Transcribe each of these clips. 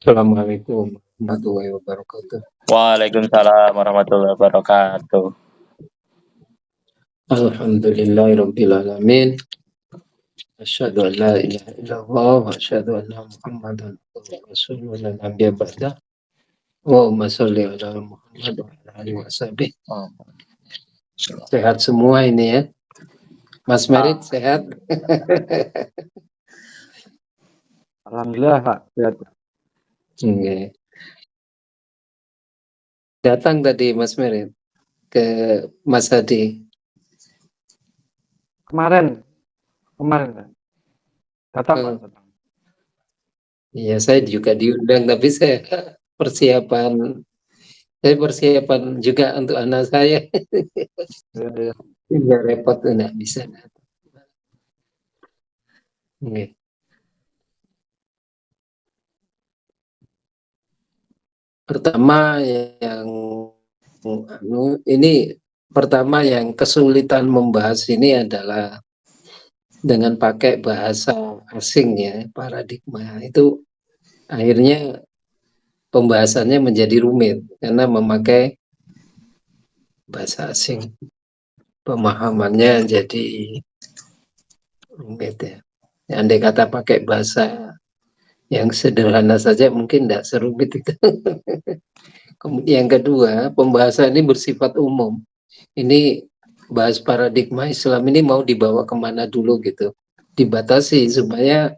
Assalamualaikum warahmatullahi wabarakatuh. Waalaikumsalam warahmatullahi wabarakatuh. Alhamdulillahirabbil alamin. Asyhadu an la ilaha illallah wa asyhadu anna Muhammadan rasulullah la nabiyya ba'da. Allahumma sholli ala Muhammad wa ala alihi washabihi. Sehat semua ini ya. Mas Merit sehat? Alhamdulillah Pak, sehat. Oke. Datang tadi Mas Merit ke Mas Hadi. Kemarin Pak. Datang Pak, datang. Iya, saya juga diundang, tapi saya persiapan juga untuk anak saya. Nggak repot, nggak bisa. Oke. Pertama yang kesulitan membahas ini adalah dengan pakai bahasa asing ya, paradigma itu akhirnya pembahasannya menjadi rumit karena memakai bahasa asing, pemahamannya jadi rumit ya. Andai kata pakai bahasa yang sederhana saja mungkin tidak serumit itu. Kemudian yang kedua, pembahasan ini bersifat umum. Ini bahas paradigma Islam ini mau dibawa kemana dulu gitu. Dibatasi supaya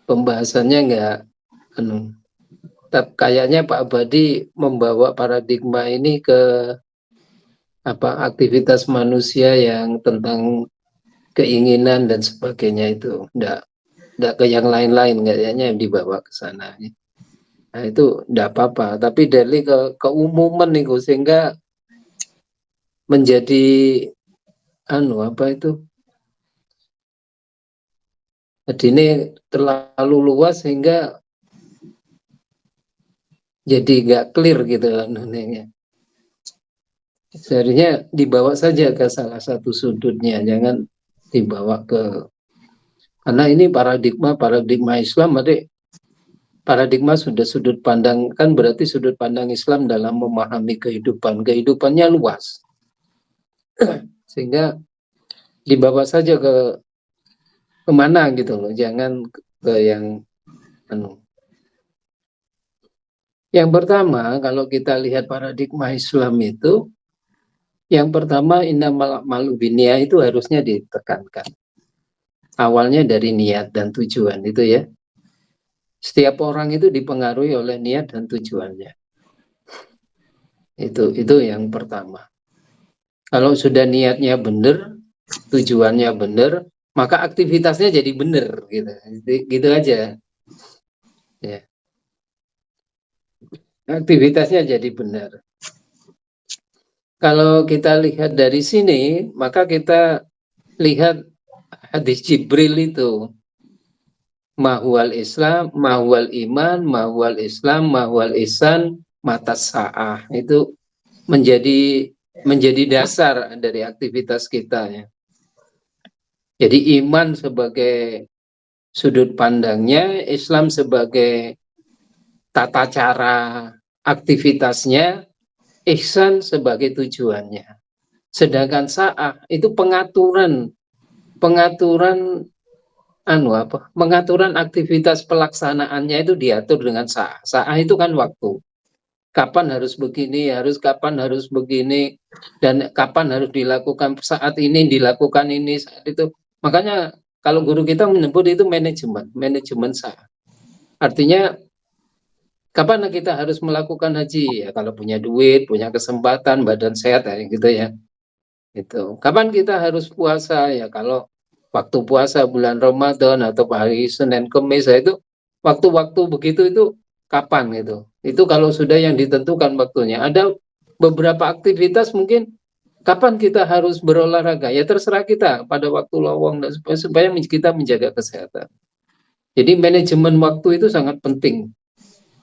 pembahasannya nggak kayaknya Pak Abadi membawa paradigma ini ke aktivitas manusia yang tentang keinginan dan sebagainya itu enggak ke yang lain-lain, kayaknya dibawa ke sana. Nah itu enggak apa-apa, tapi dari keumuman nih sehingga menjadi jadi ini terlalu luas sehingga jadi nggak clear gitu ya. Seharusnya dibawa saja ke salah satu sudutnya, jangan dibawa ke, karena ini paradigma Islam, adik. Paradigma sudah sudut pandang, kan berarti sudut pandang Islam dalam memahami kehidupannya luas. Sehingga dibawa saja ke kemana gitu loh, jangan ke yang Yang pertama, kalau kita lihat paradigma Islam itu, yang pertama innamal a'malu binniyah itu harusnya ditekankan. Awalnya dari niat dan tujuan itu ya. Setiap orang itu dipengaruhi oleh niat dan tujuannya. Itu yang pertama. Kalau sudah niatnya benar, tujuannya benar, maka aktivitasnya jadi benar gitu. Gitu aja. Ya. Aktivitasnya jadi benar. Kalau kita lihat dari sini, maka kita lihat hadis Jibril itu. Mahwal Islam, mahwal iman, mahwal Islam, mahwal ihsan, mata sa'ah. Itu menjadi dasar dari aktivitas kita ya. Jadi iman sebagai sudut pandangnya, Islam sebagai tata cara aktivitasnya, ihsan sebagai tujuannya. Sedangkan sa'ah itu pengaturan aktivitas pelaksanaannya itu diatur dengan sa'ah. Sa'ah itu kan waktu. Kapan harus begini, kapan harus begini, dan kapan harus dilakukan, saat ini dilakukan ini, saat itu. Makanya kalau guru kita menyebut itu manajemen sa'ah. Artinya kapan kita harus melakukan haji? Ya kalau punya duit, punya kesempatan, badan sehat ya gitu ya. Itu. Kapan kita harus puasa? Ya kalau waktu puasa bulan Ramadan atau hari Senin Kamis itu waktu-waktu begitu itu kapan gitu. Itu kalau sudah yang ditentukan waktunya. Ada beberapa aktivitas mungkin kapan kita harus berolahraga? Ya terserah kita pada waktu lowong dan supaya kita menjaga kesehatan. Jadi manajemen waktu itu sangat penting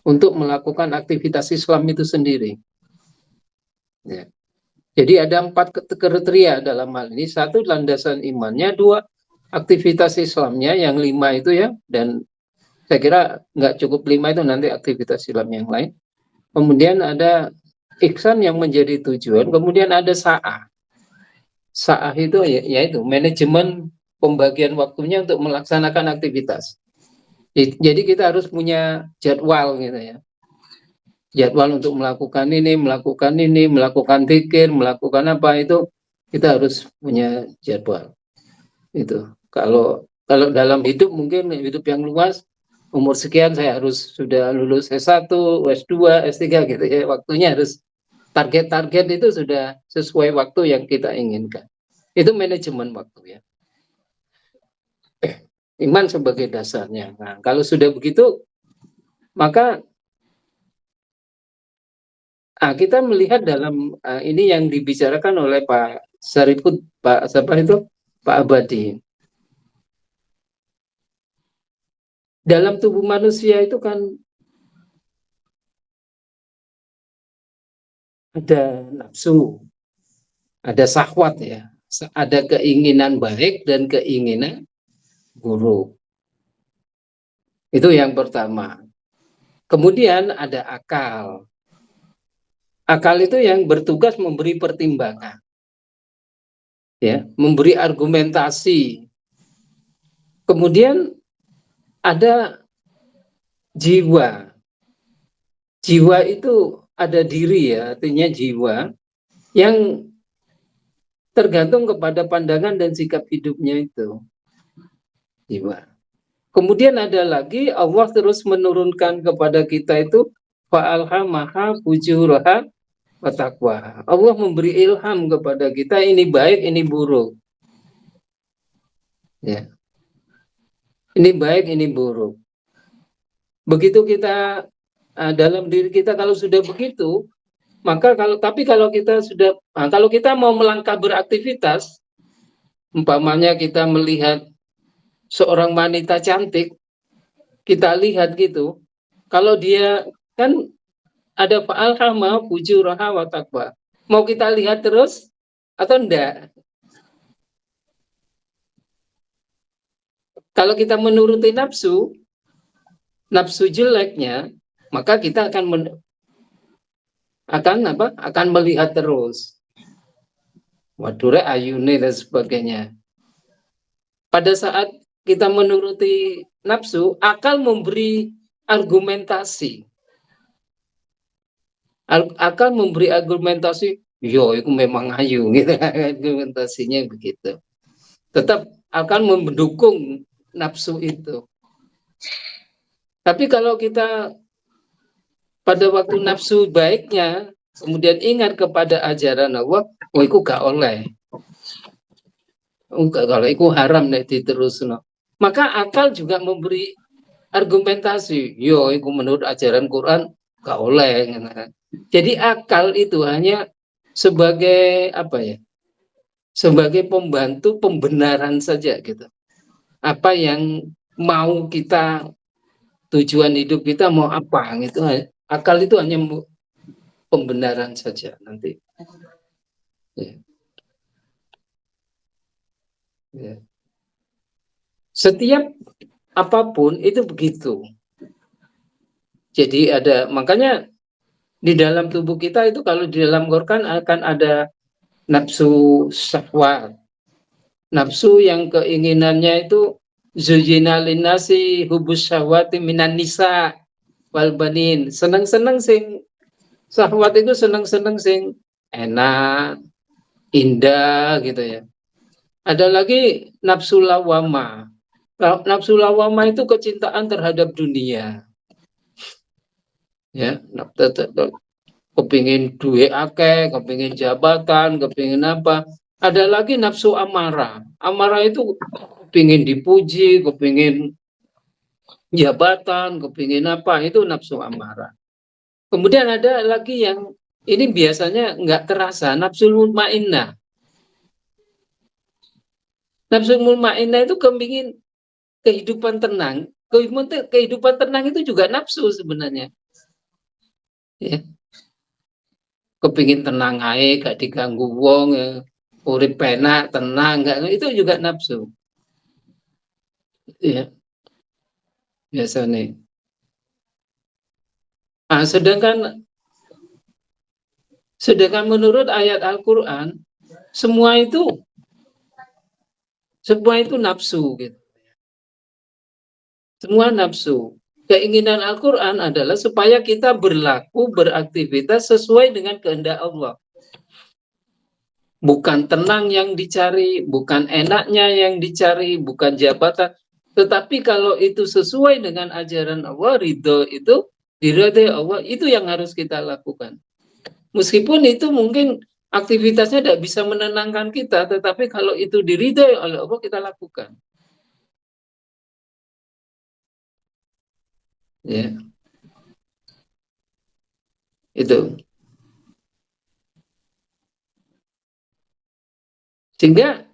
untuk melakukan aktivitas Islam itu sendiri. Ya. Jadi ada 4 kriteria dalam hal ini. 1, landasan imannya. 2, aktivitas Islamnya. Yang 5 itu ya. Dan Saya kira nggak cukup 5 itu, nanti aktivitas silam yang lain. Kemudian ada ihsan yang menjadi tujuan, kemudian ada sa'ah. Sa'ah itu yaitu manajemen pembagian waktunya untuk melaksanakan aktivitas. Jadi kita harus punya jadwal gitu ya. Jadwal untuk melakukan ini, melakukan zikir, melakukan apa, itu kita harus punya jadwal. Itu. Kalau dalam hidup, mungkin hidup yang luas, umur sekian saya harus sudah lulus S1, S2, S3 gitu ya. Waktunya harus, target-target itu sudah sesuai waktu yang kita inginkan. Itu manajemen waktu ya. Iman sebagai dasarnya. Nah, kalau sudah begitu, maka kita melihat dalam ini yang dibicarakan oleh Pak Sariput, Pak siapa itu? Pak Abadi. Dalam tubuh manusia itu kan ada nafsu, ada syahwat ya, ada keinginan baik dan keinginan buruk. Itu yang pertama. Kemudian ada akal. Akal itu yang bertugas memberi pertimbangan, ya, memberi argumentasi. Kemudian ada jiwa. Jiwa itu ada diri ya, artinya jiwa yang tergantung kepada pandangan dan sikap hidupnya itu. Jiwa. Kemudian ada lagi, Allah terus menurunkan kepada kita itu fa'alhamaha fujuraha wa taqwa. Allah memberi ilham kepada kita, ini baik, ini buruk. Ya. Ini baik, ini buruk. Begitu kita dalam diri kita, kalau sudah begitu, maka kalau kita mau melangkah beraktivitas, umpamanya kita melihat seorang wanita cantik, kita lihat gitu, kalau dia kan ada fa'alhama fujuraha wa taqwa, mau kita lihat terus atau enggak? Kalau kita menuruti nafsu jeleknya, maka kita akan melihat terus. Wadure ayune dan sebagainya. Pada saat kita menuruti nafsu, akal memberi argumentasi. Akal memberi argumentasi, yo itu memang ayu gitu, argumentasinya begitu. Tetap akan mendukung nafsu itu. Tapi kalau kita pada waktu nafsu baiknya, kemudian ingat kepada ajaran Allah, itu gak oleh. Kalau itu haram nek diterusno. Maka akal juga memberi argumentasi, yo itu menurut ajaran Quran gak oleh. Jadi akal itu hanya sebagai sebagai pembantu pembenaran saja gitu. Apa yang mau kita, tujuan hidup kita mau apa gitu. Akal itu hanya pembenaran saja nanti. Ya. Ya. Setiap apapun itu begitu. Jadi makanya di dalam tubuh kita itu, kalau di dalam Quran akan ada nafsu syahwat. Nafsu yang keinginannya itu zujina linnasi hubus syahwati minan nisa wal banin. Seneng-seneng sing syahwat itu, seneng-seneng sing enak, indah gitu ya. Ada lagi nafsu lawama. Nafsu lawama itu kecintaan terhadap dunia. Ya, kepingin duit akeh, kepingin jabatan, kepingin apa. Ada lagi nafsu amarah. Amarah itu kepingin dipuji, kepingin jabatan, kepingin apa, itu nafsu amarah. Kemudian ada lagi yang ini biasanya nggak terasa, nafsu mutmainnah. Nafsu mutmainnah itu kepingin kehidupan tenang. Kehidupan tenang itu juga nafsu sebenarnya. Ya. Kepingin tenang aja, gak diganggu wong, ya. Urip penak, tenang, itu juga nafsu. Ya. biasanya. Nah, sedangkan menurut ayat Al-Quran, semua itu nafsu gitu. Semua nafsu. Keinginan Al-Quran adalah supaya kita berlaku, beraktivitas sesuai dengan kehendak Allah. Bukan tenang yang dicari, bukan enaknya yang dicari, bukan jabatan. Tetapi kalau itu sesuai dengan ajaran Allah, ridho itu, diridhai Allah, itu yang harus kita lakukan. Meskipun itu mungkin aktivitasnya tidak bisa menenangkan kita, tetapi kalau itu diridhai oleh Allah, kita lakukan. Ya, itu. Sehingga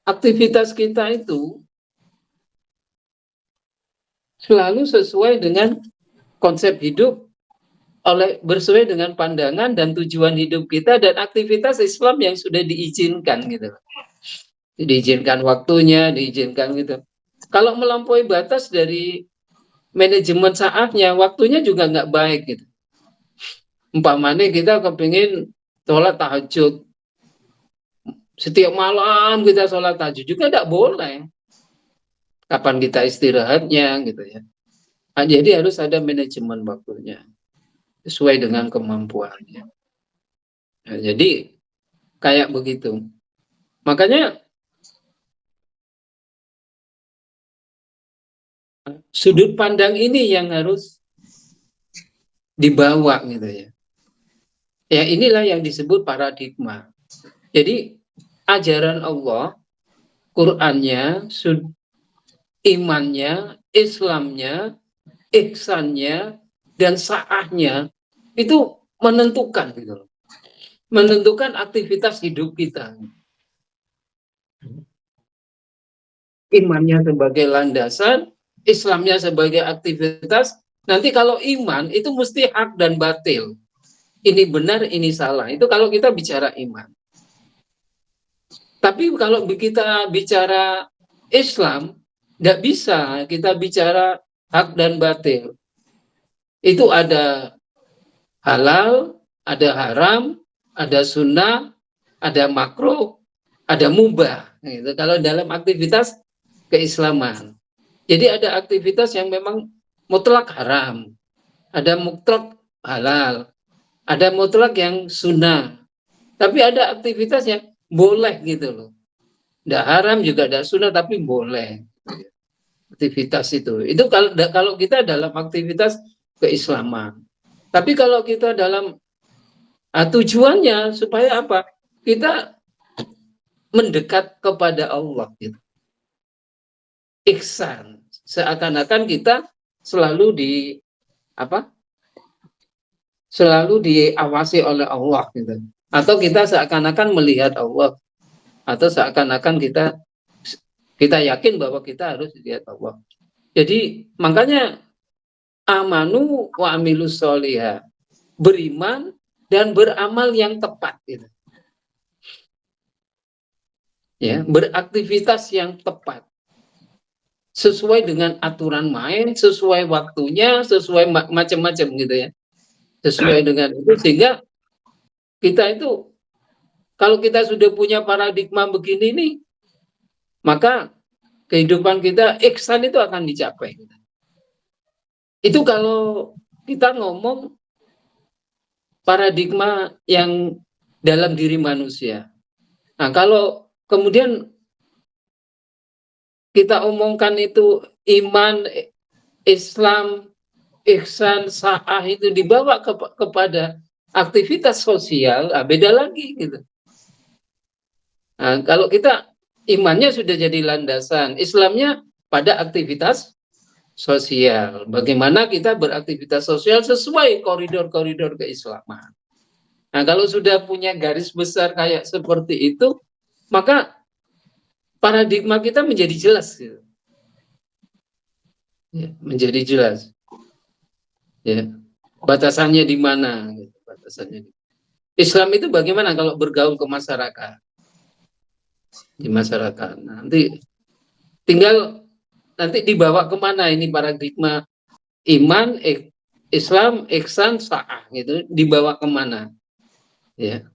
aktivitas kita itu selalu sesuai dengan konsep hidup, sesuai dengan pandangan dan tujuan hidup kita dan aktivitas Islam yang sudah diizinkan gitu. Diizinkan waktunya, diizinkan gitu. Kalau melampaui batas dari manajemen saatnya, waktunya juga nggak baik gitu. Umpamanya kita kepingin sholat tahajud, setiap malam kita sholat tahajud juga tidak boleh. Kapan kita istirahatnya gitu ya. Nah, jadi harus ada manajemen waktunya sesuai dengan kemampuannya. Nah, jadi kayak begitu. Makanya sudut pandang ini yang harus dibawa gitu ya. Ya inilah yang disebut paradigma. Jadi ajaran Allah, Qur'annya, imannya, Islamnya, ihsannya, dan sa'ahnya itu menentukan gitu loh. Menentukan aktivitas hidup kita. Imannya sebagai landasan, Islamnya sebagai aktivitas. Nanti kalau iman itu mesti hak dan batil. Ini benar, ini salah. Itu kalau kita bicara iman. Tapi kalau kita bicara Islam, tidak bisa kita bicara hak dan batil. Itu ada halal, ada haram, ada sunnah, ada makruh, ada mubah. Gitu. Kalau dalam aktivitas keislaman. Jadi ada aktivitas yang memang mutlak haram, ada mutlak halal, ada mutlak yang sunnah. Tapi ada aktivitas yang boleh gitu loh. Tidak haram juga tidak sunnah tapi boleh. Aktivitas itu. Itu kalau kita dalam aktivitas keislaman. Tapi kalau kita dalam tujuannya supaya apa? Kita mendekat kepada Allah gitu. Ihsan. Seakan-akan kita selalu selalu diawasi oleh Allah gitu. Atau kita seakan-akan melihat Allah, atau seakan-akan kita yakin bahwa kita harus lihat Allah. Jadi makanya amanu wa amilus solihah, beriman dan beramal yang tepat gitu. Ya, beraktivitas yang tepat. Sesuai dengan aturan main, sesuai waktunya, sesuai macam-macam gitu ya. Sesuai dengan itu sehingga kita itu kalau kita sudah punya paradigma begini nih, maka kehidupan kita ihsan itu akan dicapai. Itu kalau kita ngomong paradigma yang dalam diri manusia. Nah, kalau kemudian kita omongkan itu iman, Islam, ihsan, sa'ah itu dibawa kepada aktivitas sosial, beda lagi gitu. Nah, kalau kita imannya sudah jadi landasan, Islamnya pada aktivitas sosial. Bagaimana kita beraktivitas sosial sesuai koridor-koridor keislaman. Nah, kalau sudah punya garis besar kayak seperti itu, maka paradigma kita menjadi jelas. Gitu. Ya, menjadi jelas. Ya, batasannya di mana? Gitu, batasannya. Islam itu bagaimana kalau bergaul ke masyarakat? Di masyarakat. Nanti tinggal nanti dibawa kemana ini paradigma iman, Islam, ihsan, sa'ah gitu, dibawa kemana? Ya,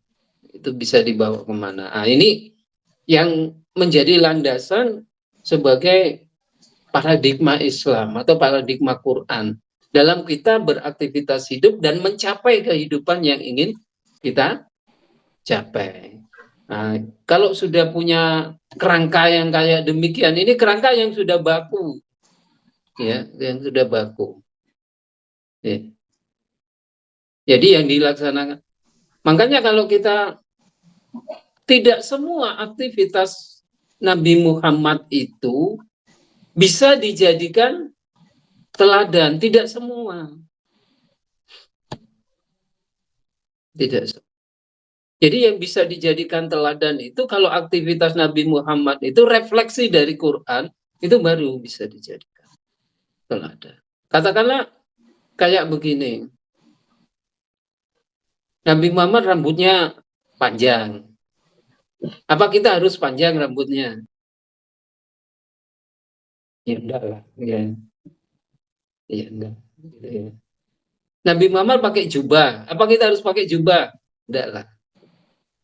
itu bisa dibawa kemana? Nah, ini yang menjadi landasan sebagai paradigma Islam atau paradigma Quran dalam kita beraktivitas hidup dan mencapai kehidupan yang ingin kita capai. Nah, kalau sudah punya kerangka yang kayak demikian, ini kerangka yang sudah baku, ya, yang sudah baku. Ya. Jadi yang dilaksanakan, makanya kalau kita tidak semua aktivitas Nabi Muhammad itu bisa dijadikan teladan, tidak semua. Tidak semua. Jadi yang bisa dijadikan teladan itu kalau aktivitas Nabi Muhammad itu refleksi dari Quran, itu baru bisa dijadikan teladan. Katakanlah kayak begini. Nabi Muhammad rambutnya panjang. Apa kita harus panjang rambutnya? Ya enggak lah. Ya, ya enggak. Gitu ya. Nabi Muhammad pakai jubah. Apa kita harus pakai jubah? Enggak lah.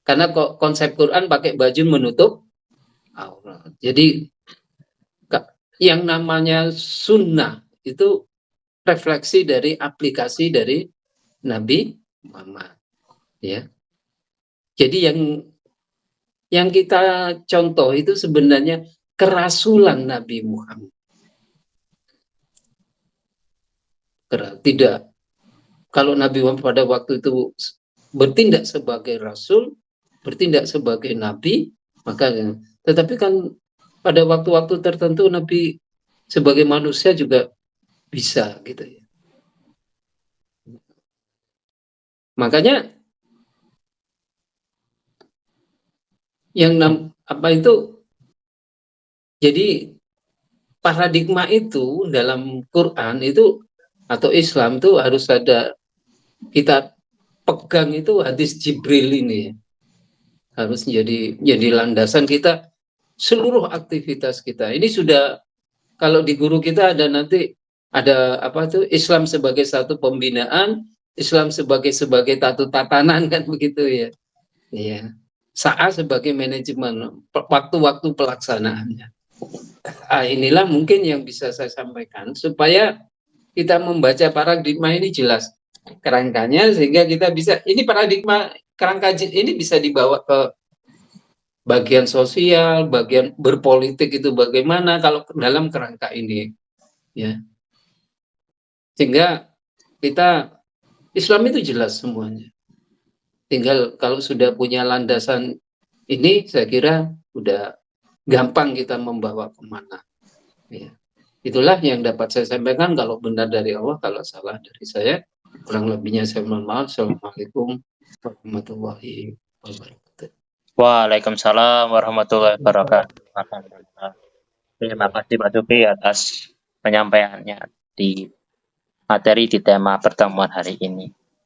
Karena konsep Quran pakai baju menutup aurat. Jadi yang namanya sunnah itu refleksi dari aplikasi dari Nabi Muhammad. Ya. Jadi yang kita contoh itu sebenarnya kerasulan Nabi Muhammad. Tidak. Kalau Nabi Muhammad pada waktu itu bertindak sebagai rasul, bertindak sebagai nabi, maka tetapi kan pada waktu-waktu tertentu Nabi sebagai manusia juga bisa gitu ya. Makanya yang apa itu, jadi paradigma itu dalam Quran itu atau Islam itu harus ada, kita pegang itu hadis Jibril ini ya. Harus jadi landasan kita seluruh aktivitas kita. Ini sudah, kalau di guru kita ada nanti ada apa tuh, Islam sebagai satu pembinaan, Islam sebagai tatanan kan begitu ya. Iya. Sa'ah sebagai manajemen waktu-waktu pelaksanaannya. Nah, inilah mungkin yang bisa saya sampaikan supaya kita membaca paradigma ini jelas kerangkanya, sehingga kita bisa, ini paradigma kerangka ini bisa dibawa ke bagian sosial, bagian berpolitik itu bagaimana kalau dalam kerangka ini ya. Sehingga kita Islam itu jelas semuanya. Tinggal kalau sudah punya landasan ini, saya kira udah gampang kita membawa kemana. Ya. Itulah yang dapat saya sampaikan. Kalau benar dari Allah, kalau salah dari saya. Kurang lebihnya saya mohon maaf. Assalamualaikum warahmatullahi wabarakatuh. Waalaikumsalam warahmatullahi wabarakatuh. Alhamdulillah. Terima kasih Pak Tuki atas penyampaiannya di materi di tema pertemuan hari ini.